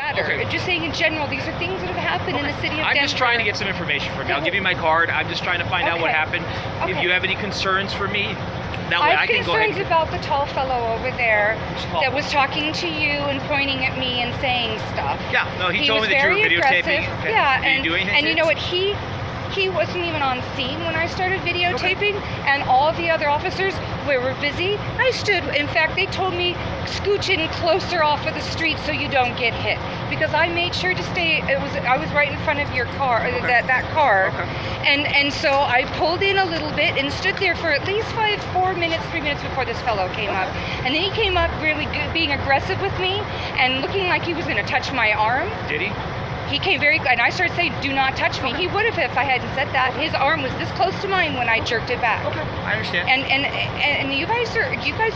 matter. Okay. Just saying in general, these are things that have happened in the city of Denver. I'm just trying to get some information from you. I'll give you my card. I'm just trying to find out what happened. If you have any concerns for me, that way I can go ahead. I have concerns about the tall fellow over there that was talking to you and pointing at me and saying stuff. Yeah, no, he told me that you were videotaping. Okay. Yeah, Did you do anything? And you know what? He wasn't even on scene when I started videotaping, and all the other officers were busy. I stood, in fact, they told me, scooch in closer off of the street so you don't get hit. Because I made sure to stay, I was right in front of your car, that car. And so I pulled in a little bit and stood there for at least 3 minutes before this fellow came up. And then he came up really good, being aggressive with me and looking like he was gonna touch my arm. Did he? He came and I started saying, do not touch me. He would have if I hadn't said that. His arm was this close to mine when I jerked it back. Okay, I understand. And you guys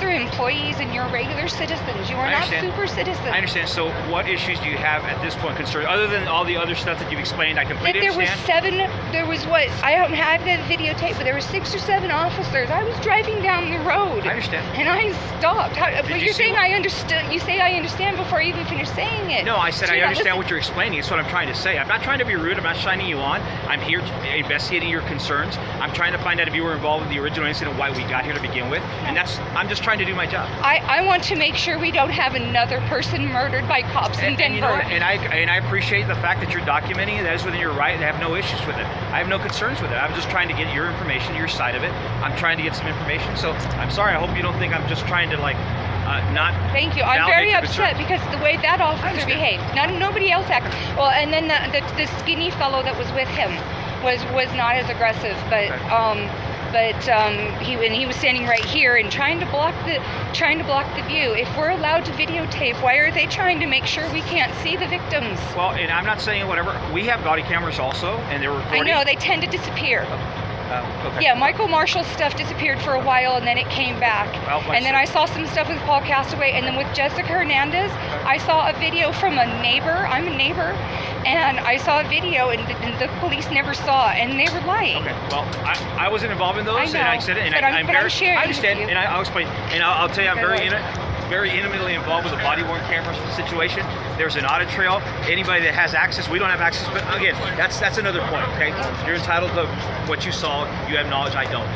are employees and you're regular citizens. You are not super citizens. I understand. So what issues do you have at this point concerned, other than all the other stuff that you've explained? I completely understand. I don't have the videotape, but there were 6 or 7 officers. I was driving down the road. I understand. And I stopped. But you're saying I understood. You say I understand before you even finish saying it. No, I said I understand what you're explaining. It's what I'm trying to say. I'm not trying to be rude. I'm not shining you on. I'm here investigating your concerns. I'm trying to find out if you were involved with the original incident, why we got here to begin with. And I'm just trying to do my job. I want to make sure we don't have another person murdered by cops in Denver. You know, and I appreciate the fact that you're documenting it. That is within your right, and I have no issues with it. I have no concerns with it. I'm just trying to get your information, your side of it. I'm trying to get some information. So I'm sorry. I hope you don't think I'm just trying to not. Thank you. I'm very upset because the way that officer behaved. Nobody else acted. Well, and then the skinny fellow that was with him was not as aggressive, but he was standing right here and trying to block the view. If we're allowed to videotape, why are they trying to make sure we can't see the victims? Well, and I'm not saying whatever. We have body cameras also, and they're recording. I know they tend to disappear. Okay. Yeah, Michael Marshall's stuff disappeared for a while and then it came back. And then I saw some stuff with Paul Castaway, and then with Jessica Hernandez, I saw a video from a neighbor. I'm a neighbor, and I saw a video and the police never saw, and they were lying. Okay, well, I wasn't involved in those, I know, and I said it, and I'm sharing. I understand, and I'll explain, and I'll tell you, I'm very intimately involved with the body-worn camera situation. There's an audit trail. Anybody that has access, we don't have access, but again, that's another point, okay? You're entitled to what you saw. You have knowledge, I don't.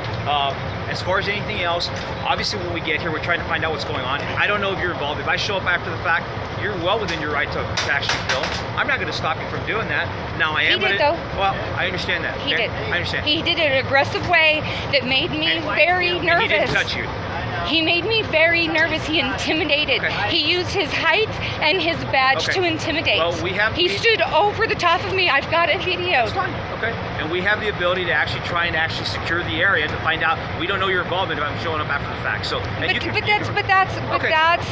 As far as anything else, obviously when we get here, we're trying to find out what's going on. I don't know if you're involved. If I show up after the fact, you're well within your right to actually film. I'm not going to stop you from doing that. Now I am. He did, though. Well, I understand that. He did. I understand. He did it in an aggressive way that made me very nervous. He didn't touch you. He made me very nervous. He intimidated. He used his height and his badge to intimidate. Well, he stood over the top of me. I've got a video. That's fine. Okay. And we have the ability to actually try and secure the area to find out. We don't know your involvement if I'm showing up after the fact. So, that's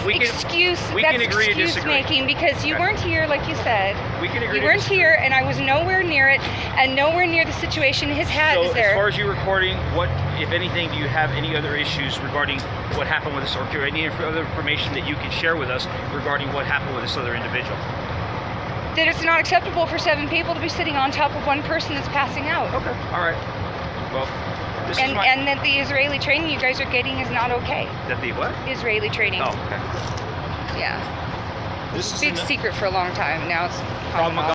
excuse making because you weren't here, like you said. We can agree. You weren't here, and I was nowhere near it, and nowhere near the situation. His hat is there. As far as you recording, what, if anything, do you have any other issues regarding what happened with this, or any other information that you can share with us regarding what happened with this other individual? That it's not acceptable for 7 people to be sitting on top of one person that's passing out. Okay. All right. Well, and that the Israeli training you guys are getting is not okay. That the what? Israeli training. Oh, okay. Yeah. This is big secret for a long time. Now it's